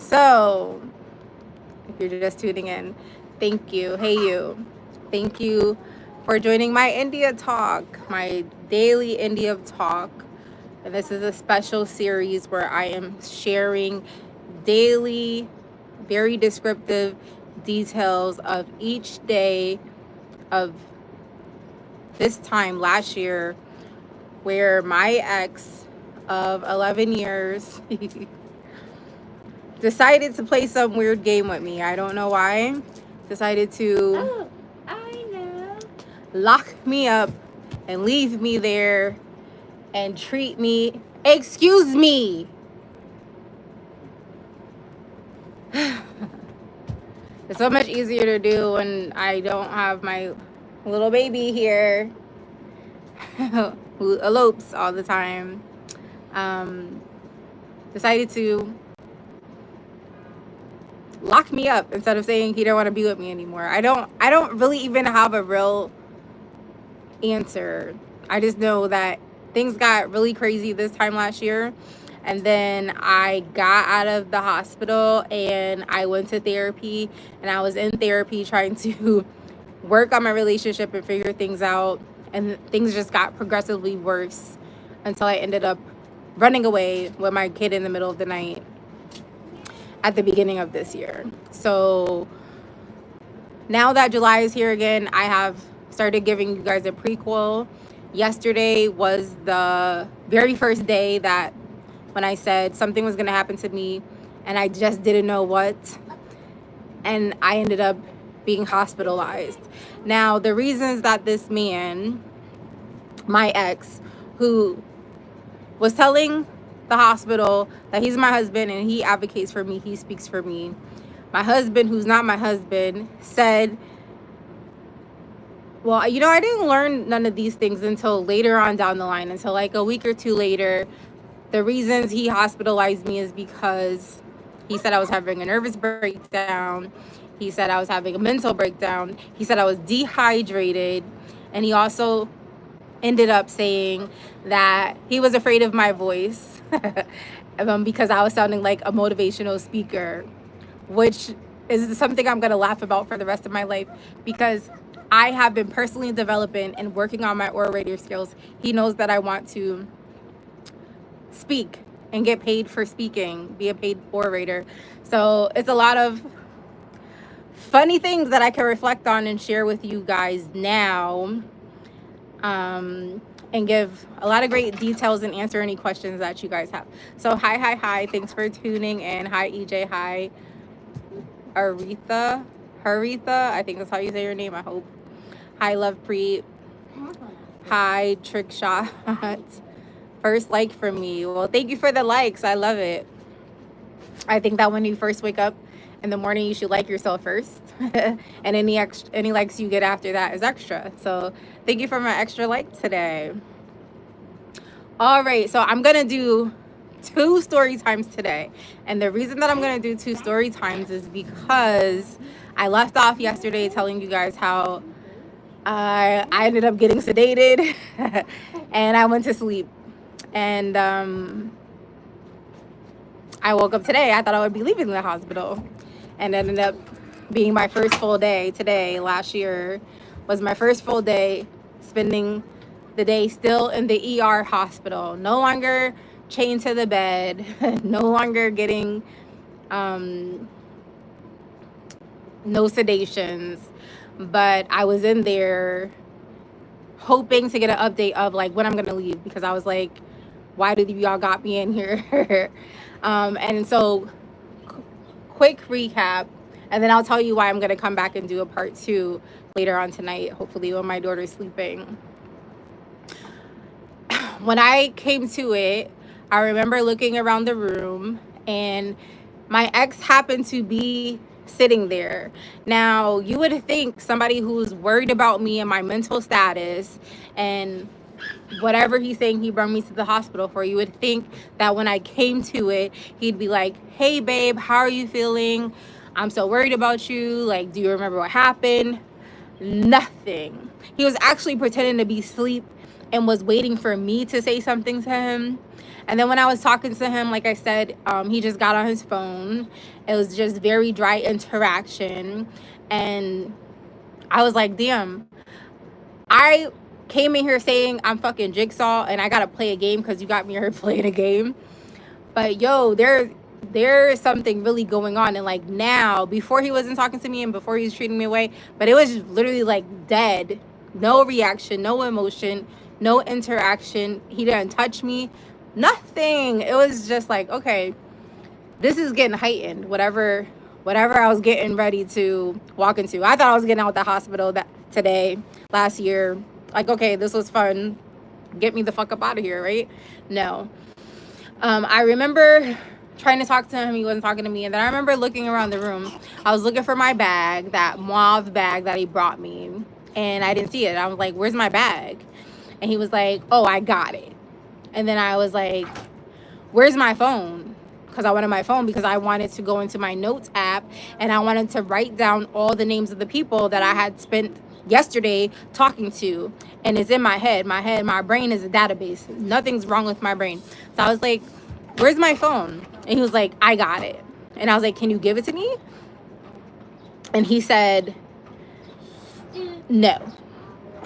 So, if you're just tuning in, thank you. Hey, you. Thank you for joining my India talk, my daily India talk. And this is a special series where I am sharing daily, very descriptive details of each day of this time last year where my ex of 11 years decided to play some weird game with me. I don't know why. Decided to I know. lock me up and leave me there and treat me. Excuse me. It's so much easier to do when I don't have my little baby here who elopes all the time. Um, Decided to lock me up instead of saying he don't want to be with me anymore. I don't really even have a real answer. I just know that things got really crazy this time last year. And then I got out of the hospital and I went to therapy, and I was in therapy trying to work on my relationship and figure things out. And things just got progressively worse until I ended up running away with my kid in the middle of the night at the beginning of this year. So now that July is here again, I have started giving you guys a prequel. Yesterday was the very first day that when I said something was going to happen to me and I just didn't know what. And I ended up being hospitalized. Now, the reasons that this man, my ex, who was telling the hospital that he's my husband and he advocates for me, he speaks for me. My husband, who's not my husband, said, well, I didn't learn none of these things until later on down the line, until like a week or two later. The reasons he hospitalized me is because he said I was having a nervous breakdown. He said I was having a mental breakdown. He said I was dehydrated. And he also ended up saying that he was afraid of my voice because I was sounding like a motivational speaker, which is something I'm going to laugh about for the rest of my life because I have been personally developing and working on my orator skills. He knows that I want to speak and get paid for speaking, be a paid orator. So it's a lot of funny things that I can reflect on and share with you guys now, and give a lot of great details and answer any questions that you guys have. So hi. Thanks for tuning in. Hi, EJ. Hi, Aretha. Haritha. I think that's how you say your name, I hope. Hi, Love Preet. Hi, Trick Shot. First like from me. Well, thank you for the likes. I love it. I think that when you first wake up in the morning, you should like yourself first, and any likes you get after that is extra. So thank you for my extra like today. All right, so I'm gonna do 2 story times today, and the reason that I'm gonna do 2 story times is because I left off yesterday telling you guys how I ended up getting sedated and I went to sleep. And I woke up today. I thought I would be leaving the hospital, and ended up being my first full day today. Last year was my first full day, spending the day still in the ER hospital. No longer chained to the bed, no longer getting no sedations. But I was in there hoping to get an update of like when I'm going to leave, because I was like, why did y'all got me in here? And so quick recap, and then I'll tell you why I'm going to come back and do a part 2 later on tonight, hopefully when my daughter's sleeping. When I came to it, I remember looking around the room and my ex happened to be sitting there. Now, you would think somebody who's worried about me and my mental status and whatever he's saying he brought me to the hospital for, you would think that when I came to it, he'd be like, hey babe, how are you feeling? I'm so worried about you. Like, do you remember what happened? Nothing. He was actually pretending to be asleep and was waiting for me to say something to him. And then when I was talking to him, like I said, he just got on his phone. It was just very dry interaction. And I was like, damn, I came in here saying I'm fucking Jigsaw and I gotta play a game because you got me here playing a game. But yo, there's something really going on. And like now, before he wasn't talking to me and before he was treating me away, but it was just literally like dead. No reaction, no emotion, no interaction. He didn't touch me, nothing. It was just like, okay, this is getting heightened. Whatever I was getting ready to walk into. I thought I was getting out the hospital that today, last year. Like, okay, this was fun. Get me the fuck up out of here, right? No. I remember trying to talk to him. He wasn't talking to me. And then I remember looking around the room. I was looking for my bag, that mauve bag that he brought me. And I didn't see it. I was like, where's my bag? And he was like, oh, I got it. And then I was like, where's my phone? Because I wanted my phone because I wanted to go into my notes app and I wanted to write down all the names of the people that I had spent yesterday talking to. And it's in my head. My brain is a database. Nothing's wrong with my brain. So I was like, where's my phone? And he was like, I got it. And I was like, can you give it to me? And he said, no.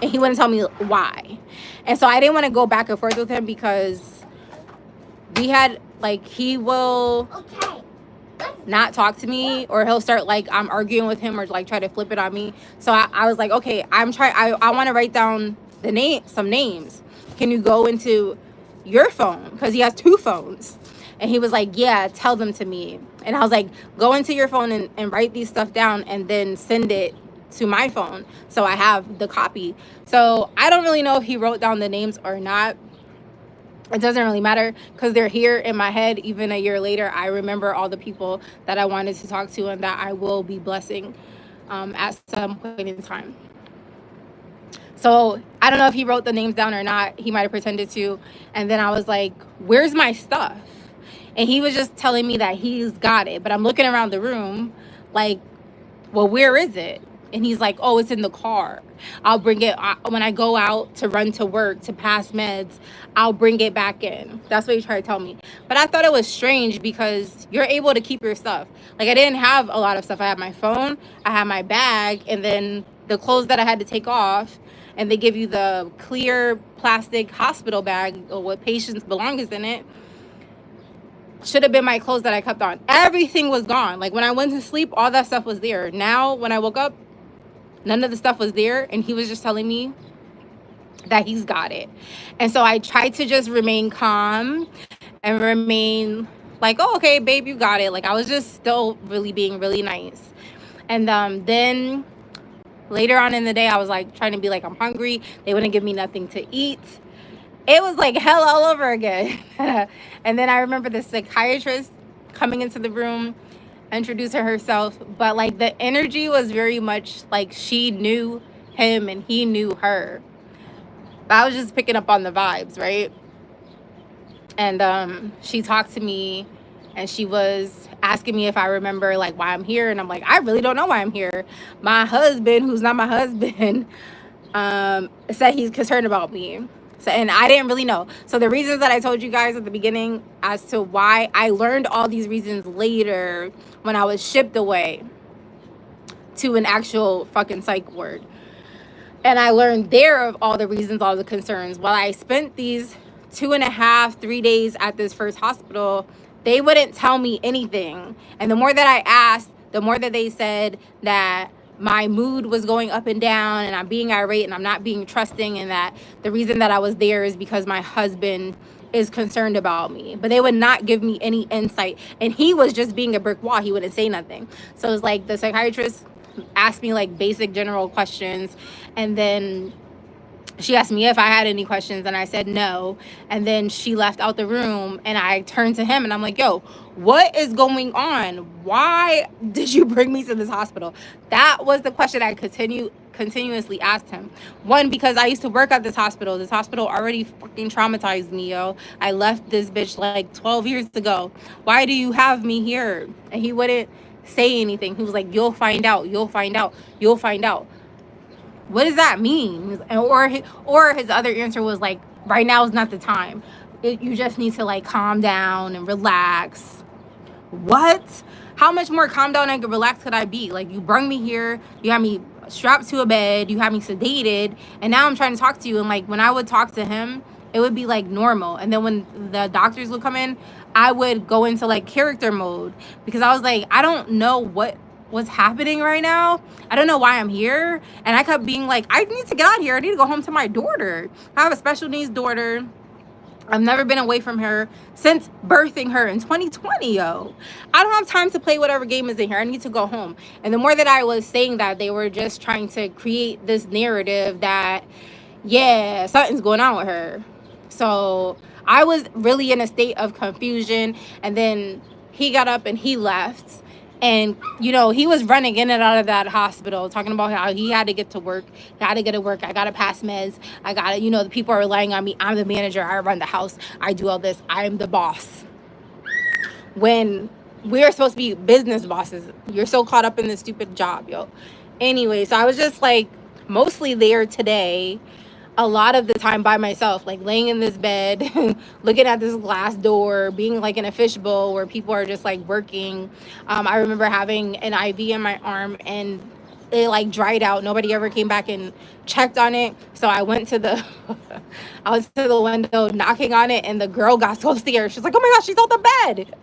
And he wouldn't tell me why. And so I didn't want to go back and forth with him because we had, like, he will not talk to me, or he'll start like I'm arguing with him or like try to flip it on me. So I was like, okay, I want to write down some names. Can you go into your phone? Because he has 2 phones. And he was like, yeah, tell them to me. And I was like, go into your phone and write these stuff down and then send it to my phone so I have the copy. So I don't really know if he wrote down the names or not. It doesn't really matter because they're here in my head. Even a year later, I remember all the people that I wanted to talk to and that I will be blessing at some point in time. So I don't know if he wrote the names down or not. He might have pretended to. And then I was like, where's my stuff? And he was just telling me that he's got it. But I'm looking around the room like, well, where is it? And he's like, oh, it's in the car. I'll bring it when I go out to run to work, to pass meds. I'll bring it back in. That's what he tried to tell me. But I thought it was strange because you're able to keep your stuff. Like, I didn't have a lot of stuff. I had my phone, I had my bag, and then the clothes that I had to take off. And they give you the clear plastic hospital bag with patients' belongings in it. Should have been my clothes that I kept on. Everything was gone. Like, when I went to sleep, all that stuff was there. Now, when I woke up, none of the stuff was there. And he was just telling me that he's got it. And so I tried to just remain calm and remain like, oh, okay, babe, you got it. Like, I was just still really being really nice. And then later on in the day, I was like trying to be like, I'm hungry. They wouldn't give me nothing to eat. It was like hell all over again. And then I remember the psychiatrist coming into the room, introducing herself. But like the energy was very much like she knew him and he knew her. I was just picking up on the vibes, right? And she talked to me and she was asking me if I remember like why I'm here. And I'm like, I really don't know why I'm here. My husband, who's not my husband, said he's concerned about me. So, and I didn't really know. So the reasons that I told you guys at the beginning as to why, I learned all these reasons later when I was shipped away to an actual fucking psych ward. And I learned there of all the reasons, all the concerns. While I spent these 2.5, 3 days at this first hospital, they wouldn't tell me anything. And the more that I asked, the more that they said that my mood was going up and down and I'm being irate and I'm not being trusting, and that the reason that I was there is because my husband is concerned about me. But they would not give me any insight. And he was just being a brick wall. He wouldn't say nothing. So it's like the psychiatrist asked me like basic general questions, and then she asked me if I had any questions and I said no. And then she left out the room and I turned to him and I'm like, yo, what is going on? Why did you bring me to this hospital? That was the question I continuously asked him. One, because I used to work at this hospital. This hospital already fucking traumatized me, yo. I left this bitch like 12 years ago. Why do you have me here? And he wouldn't say anything. He was like, you'll find out, you'll find out, you'll find out. What does that mean? Or his other answer was like, right now is not the time. You just need to like calm down and relax. What? How much more calm down and relaxed could I be? Like, you brung me here, you had me strapped to a bed, you had me sedated, and now I'm trying to talk to you. And like, when I would talk to him, it would be like normal. And then when the doctors would come in, I would go into like character mode, because I was like, I don't know what's happening right now. I don't know why I'm here. And I kept being like, I need to get out of here. I need to go home to my daughter. I have a special needs daughter. I've never been away from her since birthing her in 2020, yo. I don't have time to play whatever game is in here. I need to go home. And the more that I was saying that, they were just trying to create this narrative that, yeah, something's going on with her. So I was really in a state of confusion. And then he got up and he left. And, you know, he was running in and out of that hospital, talking about how he had to get to work. Got to get to work. I got to pass meds. I got to, you know, the people are relying on me. I'm the manager. I run the house. I do all this. I'm the boss. When we're supposed to be business bosses, you're so caught up in this stupid job, yo. Anyway, so I was just like mostly there today, a lot of the time by myself, like laying in this bed, looking at this glass door, being like in a fishbowl where people are just like working. I remember having an IV in my arm and it like dried out. Nobody ever came back and checked on it. So I went to the, I was to the window knocking on it, and the girl got so scared. She's like, oh my gosh, she's on the bed.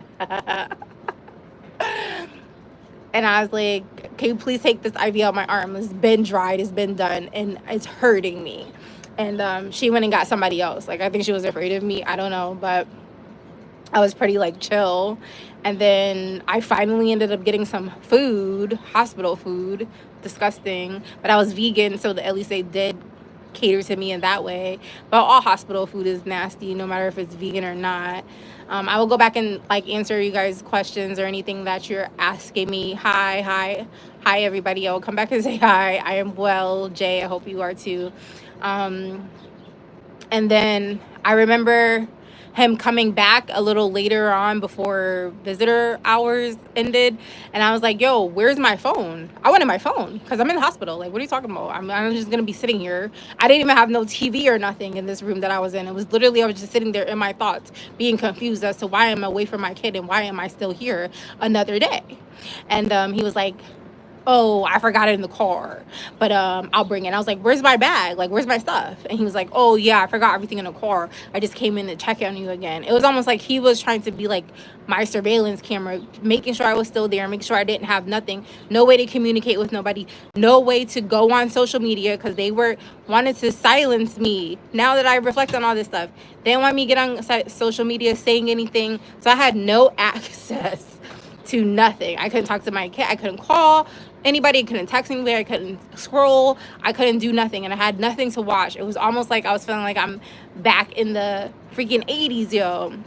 And I was like, can you please take this IV out my arm? It's been dried, it's been done, and it's hurting me. And she went and got somebody else. Like, I think she was afraid of me. I don't know, but I was pretty like chill. And then I finally ended up getting some food, hospital food, disgusting. But I was vegan, so at least they did cater to me in that way. But all hospital food is nasty, no matter if it's vegan or not. I will go back and like answer you guys' questions or anything that you're asking me. Hi everybody. I will come back and say hi. I am well, Jay. I hope you are too. And then I remember him coming back a little later on before visitor hours ended, and I was like, yo, where's my phone? I wanted my phone because I'm in the hospital. Like, what are you talking about? I'm just gonna be sitting here. I didn't even have no TV or nothing in this room that I was in. It was literally, I was just sitting there in my thoughts, being confused as to why I'm away from my kid and why am I still here another day. And he was like, oh, I forgot it in the car, but I'll bring it. And I was like, where's my bag? Like, where's my stuff? And he was like, oh yeah, I forgot everything in the car. I just came in to check on you again. It was almost like he was trying to be like my surveillance camera, making sure I was still there, making sure I didn't have nothing, no way to communicate with nobody, no way to go on social media, because they wanted to silence me. Now that I reflect on all this stuff, they didn't want me to get on social media saying anything. So I had no access to nothing. I couldn't talk to my kid. I couldn't call anybody. I couldn't text anybody. I couldn't scroll. I couldn't do nothing. And I had nothing to watch. It was almost like I was feeling like I'm back in the freaking 80s, yo.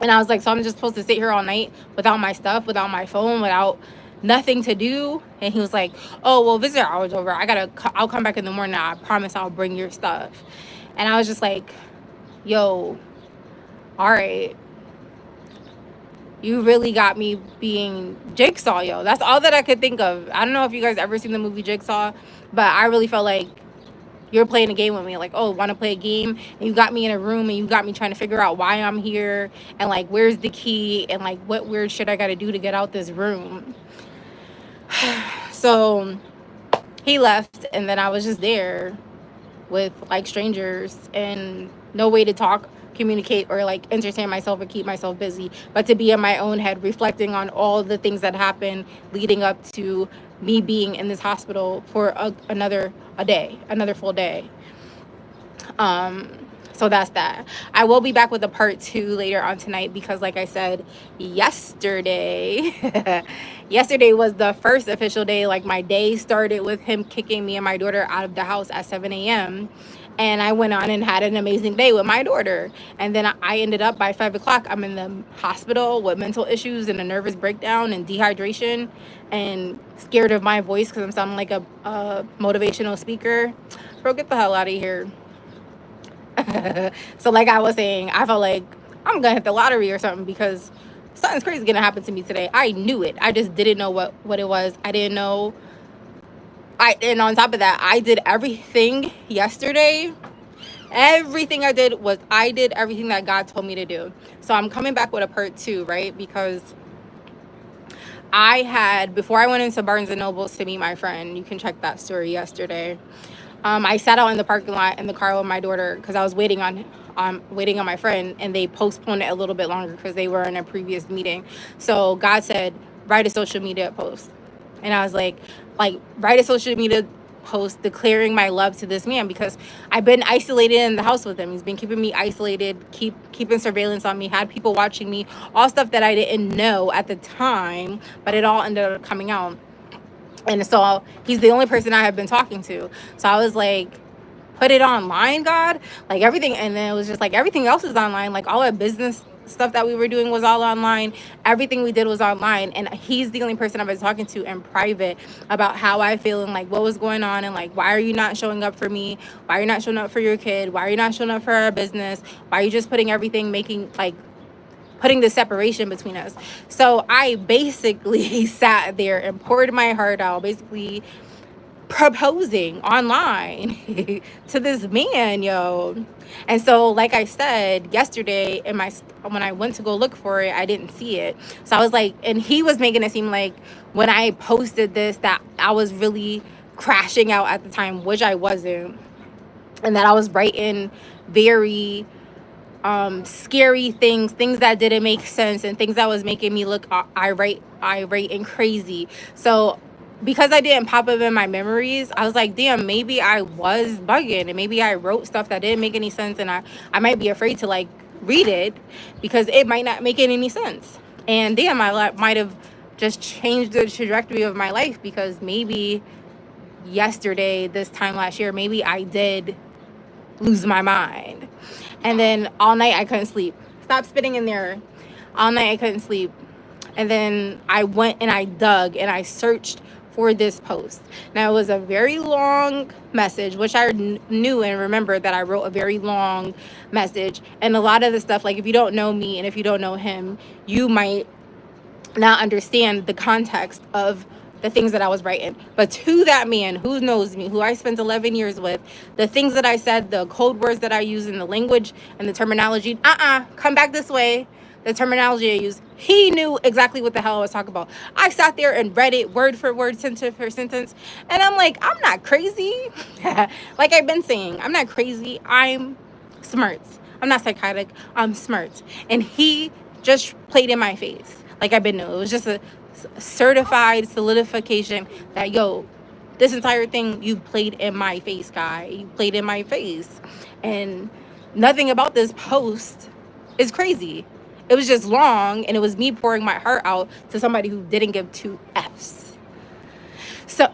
And I was like, so I'm just supposed to sit here all night without my stuff, without my phone, without nothing to do? And he was like, oh, well, visitor hour's over. I'll come back in the morning. I promise I'll bring your stuff. And I was just like, yo, all right. You really got me being Jigsaw, yo. That's all that I could think of. I don't know if you guys ever seen the movie Jigsaw, but I really felt like you're playing a game with me. Like, oh, want to play a game? And you got me in a room and you got me trying to figure out why I'm here and like, where's the key and like, what weird shit I got to do to get out this room. So he left, and then I was just there with like strangers and no way to talk, communicate, or like entertain myself or keep myself busy, but to be in my own head reflecting on all the things that happened leading up to me being in this hospital for another full day. So that's that. I will be back with a part 2 later on tonight because, like I said, yesterday was the first official day. Like, my day started with him kicking me and my daughter out of the house at 7 a.m. And I went on and had an amazing day with my daughter. And then I ended up by 5 o'clock, I'm in the hospital with mental issues and a nervous breakdown and dehydration and scared of my voice because I'm sounding like a motivational speaker. Bro, get the hell out of here. So like I was saying, I felt like I'm gonna hit the lottery or something because something's crazy gonna happen to me today. I knew it. I just didn't know what it was. I didn't know. And on top of that, I did everything yesterday Everything I did everything that God told me to do. So I'm coming back with a part 2, right? Because I had, before I went into Barnes and Nobles to meet my friend, you can check that story yesterday. I sat out in the parking lot in the car with my daughter because I was waiting on my friend, and they postponed it a little bit longer because they were in a previous meeting. So God said, write a social media post, and I was like write a social media post declaring my love to this man, because I've been isolated in the house with him. He's been keeping me isolated, keeping surveillance on me, had people watching me, all stuff that I didn't know at the time, but it all ended up coming out. And so he's the only person I have been talking to. So I was like, put it online, God. Like everything. And then it was just like everything else is online. Like all our business stuff that we were doing was all online. Everything we did was online. And he's the only person I've been talking to in private about how I feel and like what was going on. And like, why are you not showing up for me? Why are you not showing up for your kid? Why are you not showing up for our business? Why are you just putting everything, putting the separation between us? So I basically sat there and poured my heart out, basically proposing online to this man, yo. And so, like I said yesterday, when I went to go look for it, I didn't see it. So I was like, and he was making it seem like when I posted this that I was really crashing out at the time, which I wasn't, and that I was writing very scary things that didn't make sense, and things that was making me look irate and crazy. So because I didn't pop up in my memories, I was like, damn, maybe I was bugging, and maybe I wrote stuff that didn't make any sense, and I might be afraid to like read it because it might not make any sense. And damn, I might have just changed the trajectory of my life, because maybe yesterday, this time last year, maybe I did lose my mind. And then all night I couldn't sleep. Stop spitting in there. All night I couldn't sleep. And then I went and I dug and I searched for this post. Now, it was a very long message, which I knew and remembered that I wrote a very long message. And a lot of the stuff, like if you don't know me and if you don't know him, you might not understand the context of the things that I was writing. But to that man who knows me, who I spent 11 years with, the things that I said, the code words that I used, and the language and the terminology, come back this way, the terminology I used, he knew exactly what the hell I was talking about. I sat there and read it word for word, sentence for sentence, and I'm like, I'm not crazy. Like I've been saying, I'm not crazy. I'm smart. I'm not psychotic. I'm smart. And he just played in my face. Like I've been doing. It was just a certified solidification that, yo, this entire thing, you played in my face, guy. You played in my face. And nothing about this post is crazy. It was just long, and it was me pouring my heart out to somebody who didn't give two F's. So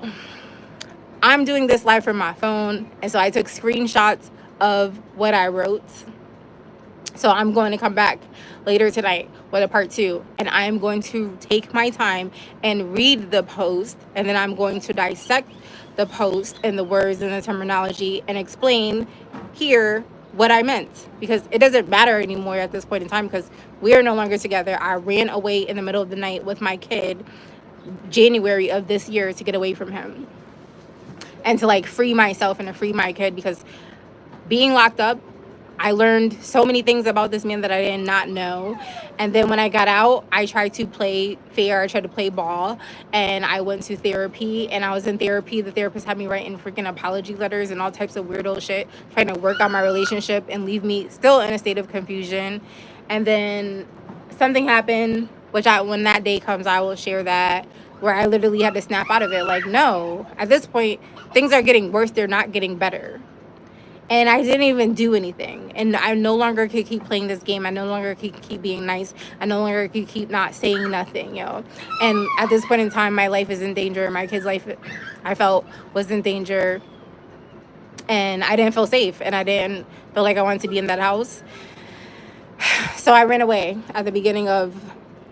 I'm doing this live from my phone, and so I took screenshots of what I wrote. So I'm going to come back later tonight with a part 2, and I'm going to take my time and read the post, and then I'm going to dissect the post and the words and the terminology and explain here what I meant, because it doesn't matter anymore at this point in time, because we are no longer together. I ran away in the middle of the night with my kid January of this year to get away from him and to like free myself and to free my kid, because being locked up, I learned so many things about this man that I did not know. And then when I got out, I tried to play fair. I tried to play ball. And I went to therapy. And I was in therapy. The therapist had me writing freaking apology letters and all types of weirdo shit, trying to work on my relationship and leave me still in a state of confusion. And then something happened, which when that day comes, I will share that, where I literally had to snap out of it. Like, no, at this point, things are getting worse. They're not getting better. And I didn't even do anything. And I no longer could keep playing this game. I no longer could keep being nice. I no longer could keep not saying nothing, yo. And at this point in time, my life is in danger. My kid's life, I felt, was in danger. And I didn't feel safe. And I didn't feel like I wanted to be in that house. So I ran away at the beginning of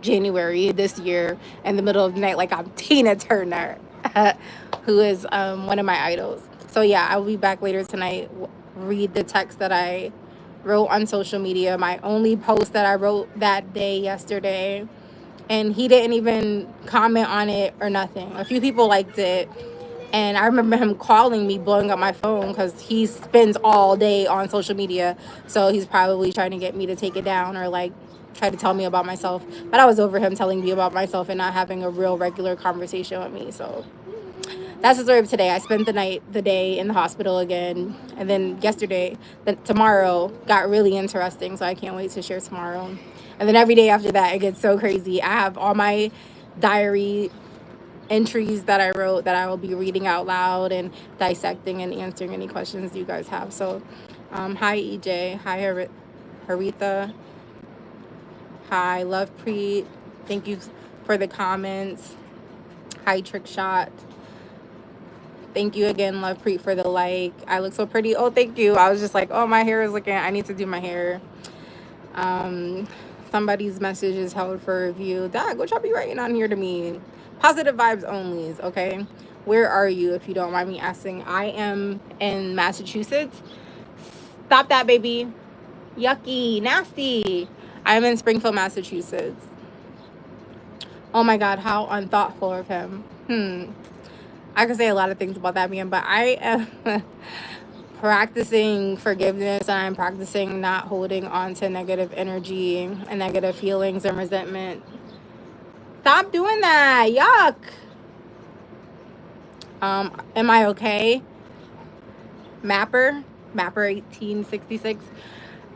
January this year in the middle of the night, like I'm Tina Turner, who is one of my idols. So yeah, I will be back later tonight. Read the text that I wrote on social media, my only post that I wrote that day yesterday. And he didn't even comment on it or nothing. A few people liked it. And I remember him calling me, blowing up my phone, because he spends all day on social media. So he's probably trying to get me to take it down or like try to tell me about myself. But I was over him telling me about myself and not having a real regular conversation with me. So that's the story of today. I spent the day in the hospital again. And then tomorrow got really interesting. So I can't wait to share tomorrow. And then every day after that, it gets so crazy. I have all my diary entries that I wrote that I will be reading out loud and dissecting and answering any questions you guys have. So, hi EJ, hi Haritha, hi Lovepreet, thank you for the comments. Hi Trick Shot, thank you again Lovepreet for the like. I look so pretty. Oh, thank you. I was just like, oh, my hair is looking. I need to do my hair. Um, Somebody's message is held for review. Dad, what y'all be writing on here to me? Positive vibes only, okay? Where are you, if you don't mind me asking? I am in Massachusetts. Stop that, baby. Yucky, nasty. I'm in Springfield, Massachusetts. Oh my God, how unthoughtful of him. I could say a lot of things about that man, but I am practicing forgiveness, and I'm practicing not holding on to negative energy and negative feelings and resentment. Stop doing that. Yuck. Am I okay? Mapper 1866.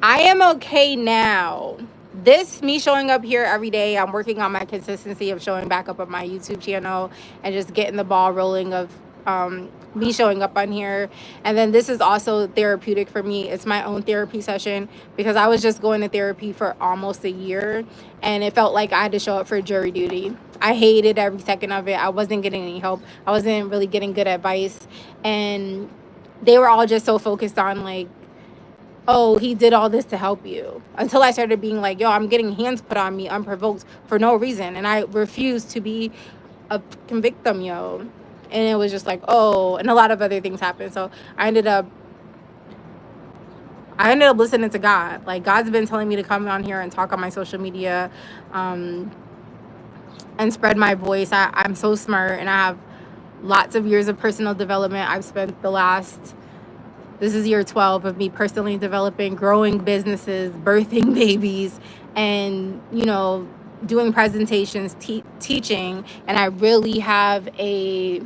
I am okay now. This me showing up here every day, I'm working on my consistency of showing back up on my YouTube channel and just getting the ball rolling of me showing up on here. And then this is also therapeutic for me. It's my own therapy session, because I was just going to therapy for almost a year and it felt like I had to show up for jury duty. I hated every second of it. I wasn't getting any help. I wasn't really getting good advice. And they were all just so focused on like, oh, he did all this to help you. Until I started being like, yo, I'm getting hands put on me unprovoked for no reason. And I refused to be a victim, yo. And it was just like, oh, and a lot of other things happened. So I ended up listening to God. Like, God's been telling me to come on here and talk on my social media, and spread my voice. I'm so smart and I have lots of years of personal development. I've spent this is year 12 of me personally developing, growing businesses, birthing babies, and, doing presentations, teaching. And I really have a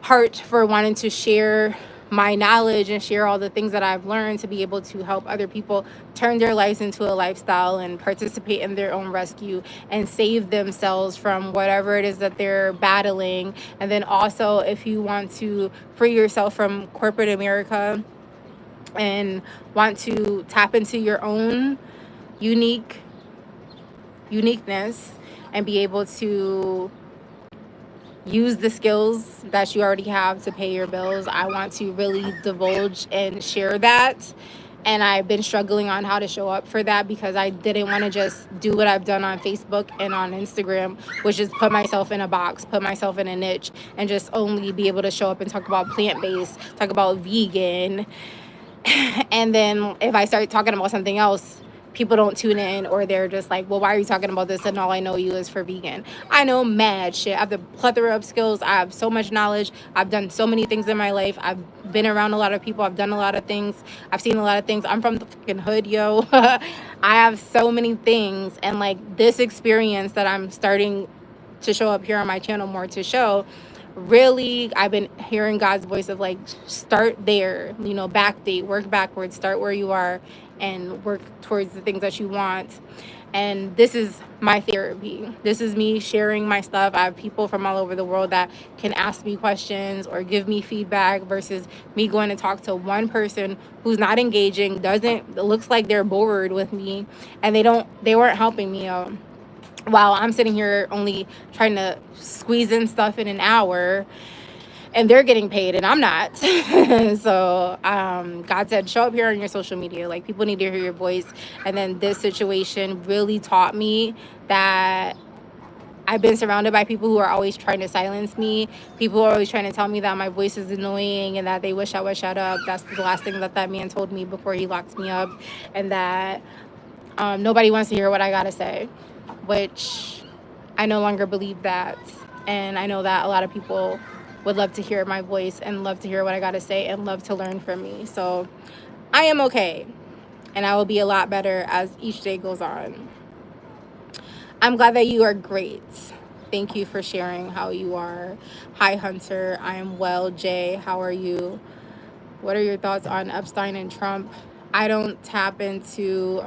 heart for wanting to share my knowledge and share all the things that I've learned to be able to help other people turn their lives into a lifestyle and participate in their own rescue and save themselves from whatever it is that they're battling. And then also, if you want to free yourself from corporate America and want to tap into your own uniqueness and be able to use the skills that you already have to pay your bills, I want to really divulge and share that. And I've been struggling on how to show up for that, because I didn't want to just do what I've done on Facebook and on Instagram, which is put myself in a box, put myself in a niche, and just only be able to show up and talk about plant-based, talk about vegan. And then if I start talking about something else, people don't tune in, or they're just like, well, why are you talking about this? And all I know you is for vegan. I know mad shit. I have the plethora of skills. I have so much knowledge. I've done so many things in my life. I've been around a lot of people. I've done a lot of things. I've seen a lot of things. I'm from the fucking hood, yo. I have so many things. And like, this experience that I'm starting to show up here on my channel more to show, really, I've been hearing God's voice of like, start there, backdate, work backwards, start where you are and work towards the things that you want. And this is my therapy. This is me sharing my stuff. I have people from all over the world that can ask me questions or give me feedback, versus me going to talk to one person who's not engaging, looks like they're bored with me, and they weren't helping me out. While I'm sitting here only trying to squeeze in stuff in an hour, and they're getting paid and I'm not. So God said, show up here on your social media. Like, people need to hear your voice. And then this situation really taught me that I've been surrounded by people who are always trying to silence me. People who are always trying to tell me that my voice is annoying and that they wish I would shut up. That's the last thing that man told me before he locked me up. And that nobody wants to hear what I gotta say, which I no longer believe that. And I know that a lot of people would love to hear my voice and love to hear what I got to say and love to learn from me. So I am okay, and I will be a lot better as each day goes on. I'm glad that you are great. Thank you for sharing how you are. Hi, Hunter. I am well. Jay, how are you? What are your thoughts on Epstein and Trump? I don't tap into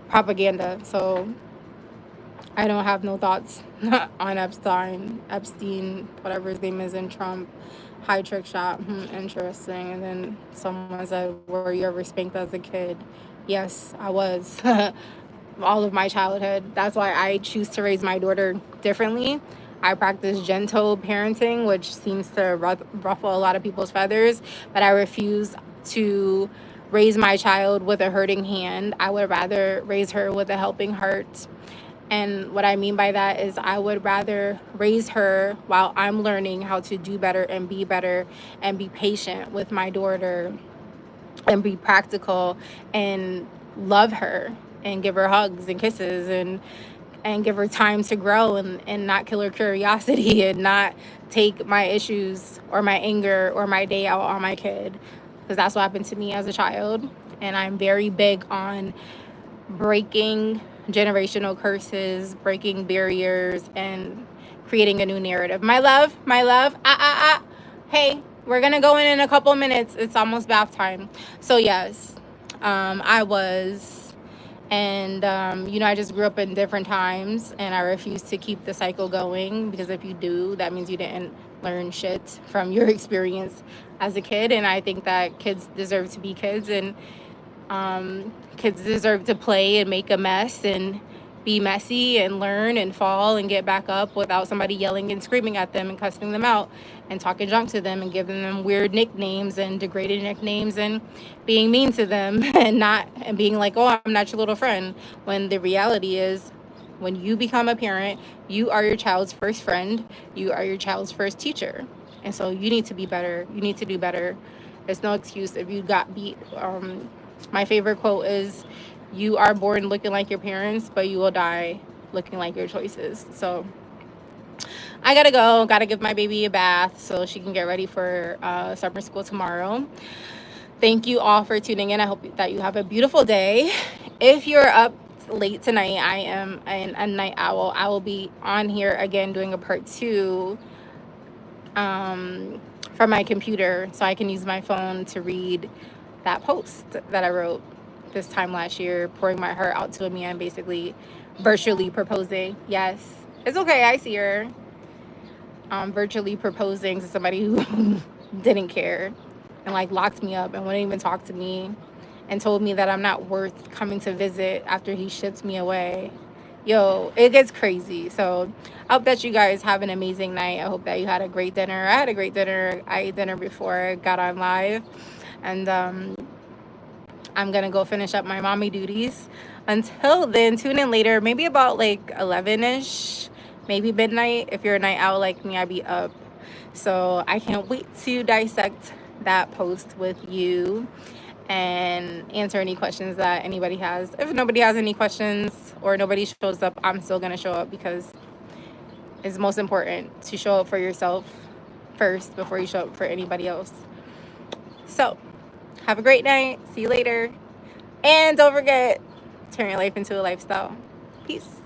propaganda, so I don't have no thoughts on Epstein, whatever his name is, and Trump. High trick shot. Interesting. And then someone said, "Were you ever spanked as a kid?" Yes, I was. All of my childhood. That's why I choose to raise my daughter differently. I practice gentle parenting, which seems to ruffle a lot of people's feathers, but I refuse to raise my child with a hurting hand. I would rather raise her with a helping heart. And what I mean by that is I would rather raise her while I'm learning how to do better and be patient with my daughter and be practical and love her and give her hugs and kisses and give her time to grow and not kill her curiosity and not take my issues or my anger or my day out on my kid, because that's what happened to me as a child. And I'm very big on breaking generational curses, breaking barriers, and creating a new narrative. My love, hey, we're gonna go in a couple minutes. It's almost bath time. So yes, I was, and I just grew up in different times, and I refuse to keep the cycle going, because if you do, that means you didn't learn shit from your experience as a kid. And I think that kids deserve to be kids, and kids deserve to play and make a mess and be messy and learn and fall and get back up without somebody yelling and screaming at them and cussing them out and talking junk to them and giving them weird nicknames and degraded nicknames and being mean to them and being like, oh, I'm not your little friend, when the reality is, when you become a parent, you are your child's first friend, you are your child's first teacher. And so you need to be better, you need to do better. There's no excuse if you got beat. My favorite quote is, you are born looking like your parents, but you will die looking like your choices. So I gotta go. Gotta give my baby a bath so she can get ready for summer school tomorrow. Thank you all for tuning in. I hope that you have a beautiful day. If you're up late tonight, I am a night owl. I will be on here again doing a part 2 from my computer, so I can use my phone to read that post that I wrote this time last year, pouring my heart out to a man, basically virtually proposing. Yes, it's okay. I see her. Virtually proposing to somebody who didn't care and like locked me up and wouldn't even talk to me and told me that I'm not worth coming to visit after he shipped me away. Yo, it gets crazy. So I hope that you guys have an amazing night. I hope that you had a great dinner. I had a great dinner. I ate dinner before I got on live. And I'm going to go finish up my mommy duties. Until then, tune in later, maybe about like 11-ish, maybe midnight. If you're a night owl like me, I'd be up. So I can't wait to dissect that post with you and answer any questions that anybody has. If nobody has any questions or nobody shows up, I'm still going to show up, because it's most important to show up for yourself first before you show up for anybody else. So have a great night. See you later. And don't forget, turn your life into a lifestyle. Peace.